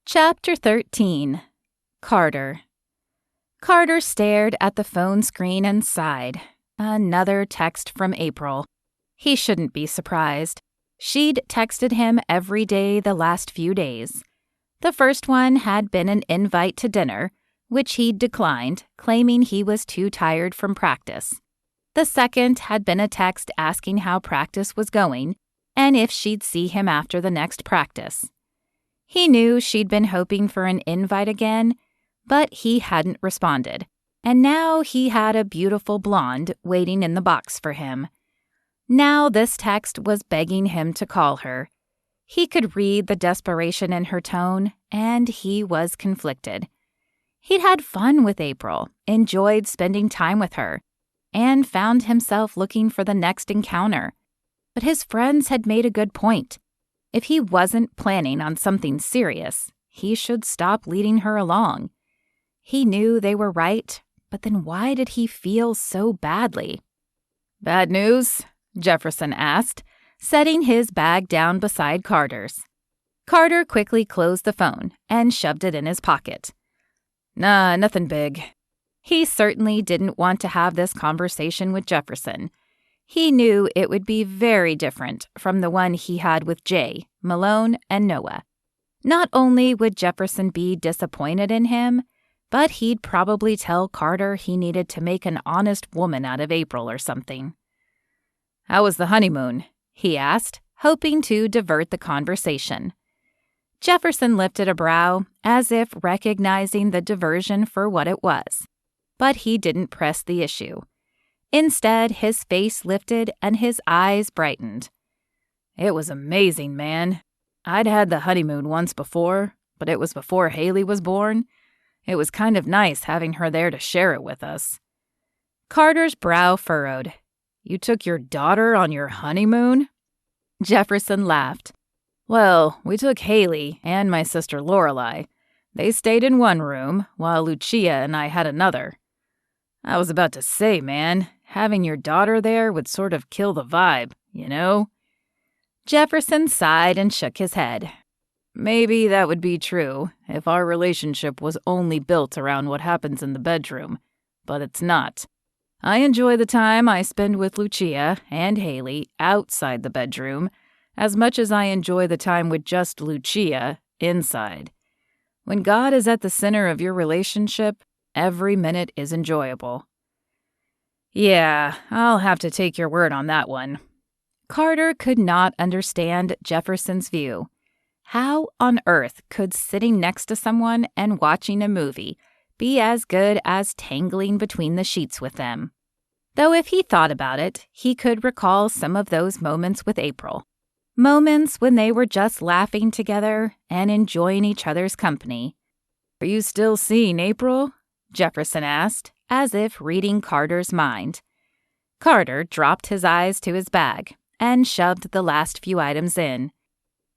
Chapter 13. Carter. Carter stared at the phone screen and sighed. Another text from April. He shouldn't be surprised. She'd texted him every day the last few days. The first one had been an invite to dinner, which he'd declined, claiming he was too tired from practice. The second had been a text asking how practice was going and if she'd see him after the next practice. He knew she'd been hoping for an invite again, but he hadn't responded, and now he had a beautiful blonde waiting in the box for him. Now this text was begging him to call her. He could read the desperation in her tone, and he was conflicted. He'd had fun with April, enjoyed spending time with her, and found himself looking for the next encounter. But his friends had made a good point. If he wasn't planning on something serious, he should stop leading her along. He knew they were right, but then why did he feel so badly? "Bad news?" Jefferson asked, setting his bag down beside Carter's. Carter quickly closed the phone and shoved it in his pocket. "Nah, nothing big." He certainly didn't want to have this conversation with Jefferson. He knew it would be very different from the one he had with Jay, Malone, and Noah. Not only would Jefferson be disappointed in him, but he'd probably tell Carter he needed to make an honest woman out of April or something. "How was the honeymoon?" he asked, hoping to divert the conversation. Jefferson lifted a brow, as if recognizing the diversion for what it was. But he didn't press the issue. Instead, his face lifted and his eyes brightened. "It was amazing, man. I'd had the honeymoon once before, but it was before Haley was born. It was kind of nice having her there to share it with us." Carter's brow furrowed. "You took your daughter on your honeymoon?" Jefferson laughed. "Well, we took Haley and my sister Lorelai. They stayed in one room, while Lucia and I had another. I was about to say, man, having your daughter there would sort of kill the vibe, you know?" Jefferson sighed and shook his head. "Maybe that would be true if our relationship was only built around what happens in the bedroom, but it's not. I enjoy the time I spend with Lucia and Haley outside the bedroom as much as I enjoy the time with just Lucia inside. When God is at the center of your relationship, every minute is enjoyable." "Yeah, I'll have to take your word on that one." Carter could not understand Jefferson's view. How on earth could sitting next to someone and watching a movie be as good as tangling between the sheets with them? Though if he thought about it, he could recall some of those moments with April. Moments when they were just laughing together and enjoying each other's company. "Are you still seeing April?" Jefferson asked, as if reading Carter's mind. Carter dropped his eyes to his bag and shoved the last few items in.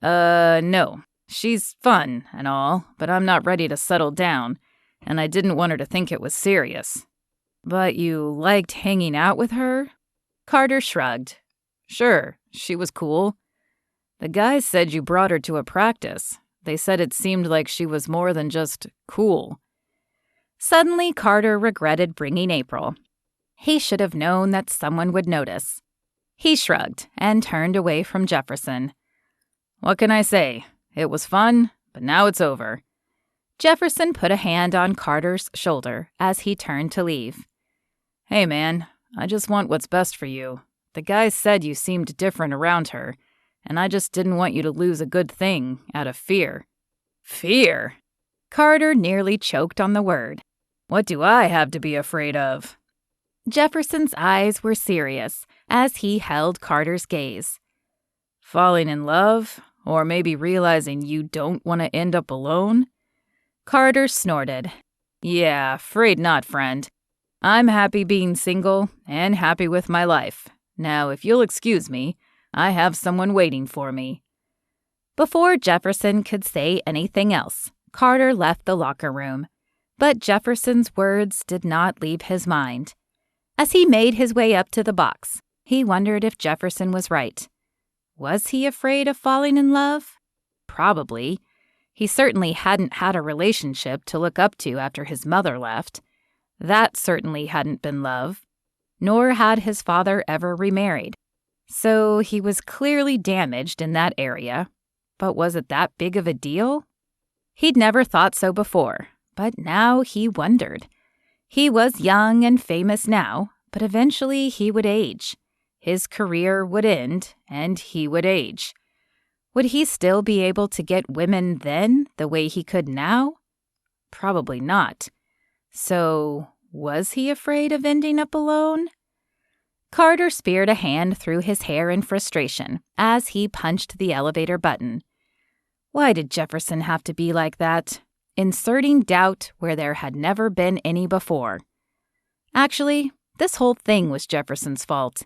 No. She's fun and all, but I'm not ready to settle down, and I didn't want her to think it was serious." "But you liked hanging out with her?" Carter shrugged. "Sure, she was cool. The guys said you brought her to a practice. They said it seemed like she was more than just cool." Suddenly, Carter regretted bringing April. He should have known that someone would notice. He shrugged and turned away from Jefferson. "What can I say? It was fun, but now it's over." Jefferson put a hand on Carter's shoulder as he turned to leave. "Hey, man, I just want what's best for you. The guys said you seemed different around her, and I just didn't want you to lose a good thing out of fear." "Fear?" Carter nearly choked on the word. "What do I have to be afraid of?" Jefferson's eyes were serious as he held Carter's gaze. "Falling in love? Or maybe realizing you don't want to end up alone?" Carter snorted. "Yeah, afraid not, friend. I'm happy being single and happy with my life. Now, if you'll excuse me, I have someone waiting for me." Before Jefferson could say anything else, Carter left the locker room. But Jefferson's words did not leave his mind. As he made his way up to the box, he wondered if Jefferson was right. Was he afraid of falling in love? Probably. He certainly hadn't had a relationship to look up to after his mother left. That certainly hadn't been love, nor had his father ever remarried. So he was clearly damaged in that area. But was it that big of a deal? He'd never thought so before, but now he wondered. He was young and famous now, but eventually he would age. His career would end, and he would age. Would he still be able to get women then the way he could now? Probably not. So, was he afraid of ending up alone? Carter speared a hand through his hair in frustration as he punched the elevator button. Why did Jefferson have to be like that? Inserting doubt where there had never been any before. Actually, this whole thing was Jefferson's fault.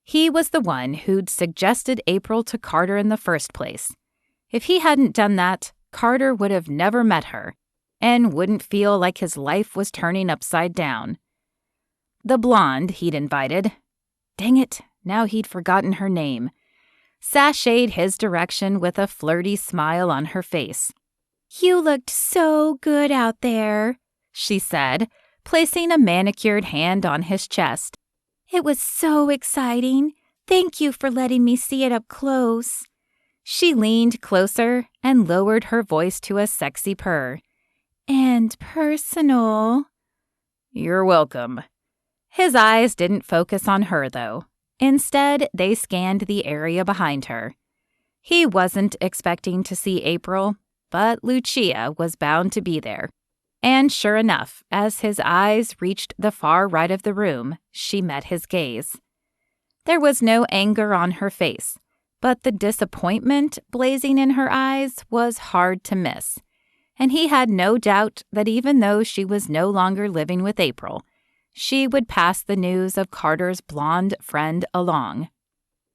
He was the one who'd suggested April to Carter in the first place. If he hadn't done that, Carter would have never met her and wouldn't feel like his life was turning upside down. The blonde he'd invited, dang it, now he'd forgotten her name, sashayed his direction with a flirty smile on her face. "You looked so good out there," she said, placing a manicured hand on his chest. "It was so exciting. Thank you for letting me see it up close." She leaned closer and lowered her voice to a sexy purr. "And personal." "You're welcome." His eyes didn't focus on her, though. Instead, they scanned the area behind her. He wasn't expecting to see April, but Lucia was bound to be there. And sure enough, as his eyes reached the far right of the room, she met his gaze. There was no anger on her face, but the disappointment blazing in her eyes was hard to miss. And he had no doubt that even though she was no longer living with April, she would pass the news of Carter's blonde friend along.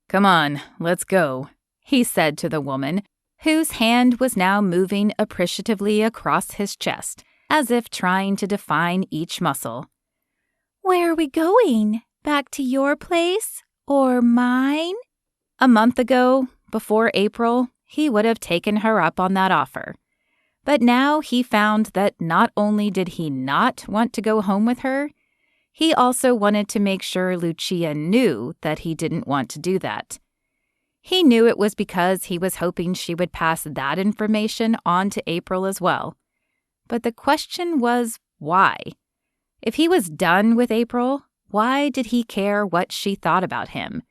"Come on, let's go," he said to the woman, whose hand was now moving appreciatively across his chest, as if trying to define each muscle. "Where are we going? Back to your place? Or mine?" A month ago, before April, he would have taken her up on that offer. But now he found that not only did he not want to go home with her, he also wanted to make sure Lucia knew that he didn't want to do that. He knew it was because he was hoping she would pass that information on to April as well. But the question was, why? If he was done with April, why did he care what she thought about him?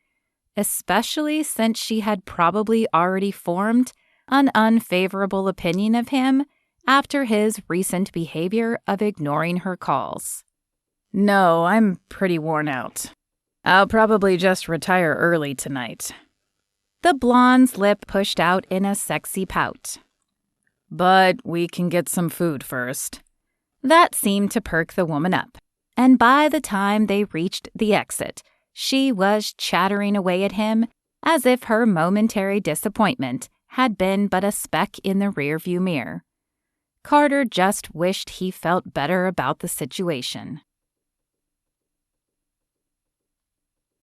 Especially since she had probably already formed an unfavorable opinion of him after his recent behavior of ignoring her calls. "No, I'm pretty worn out. I'll probably just retire early tonight." The blonde's lip pushed out in a sexy pout. "But we can get some food first." That seemed to perk the woman up, and by the time they reached the exit, she was chattering away at him as if her momentary disappointment had been but a speck in the rearview mirror. Carter just wished he felt better about the situation.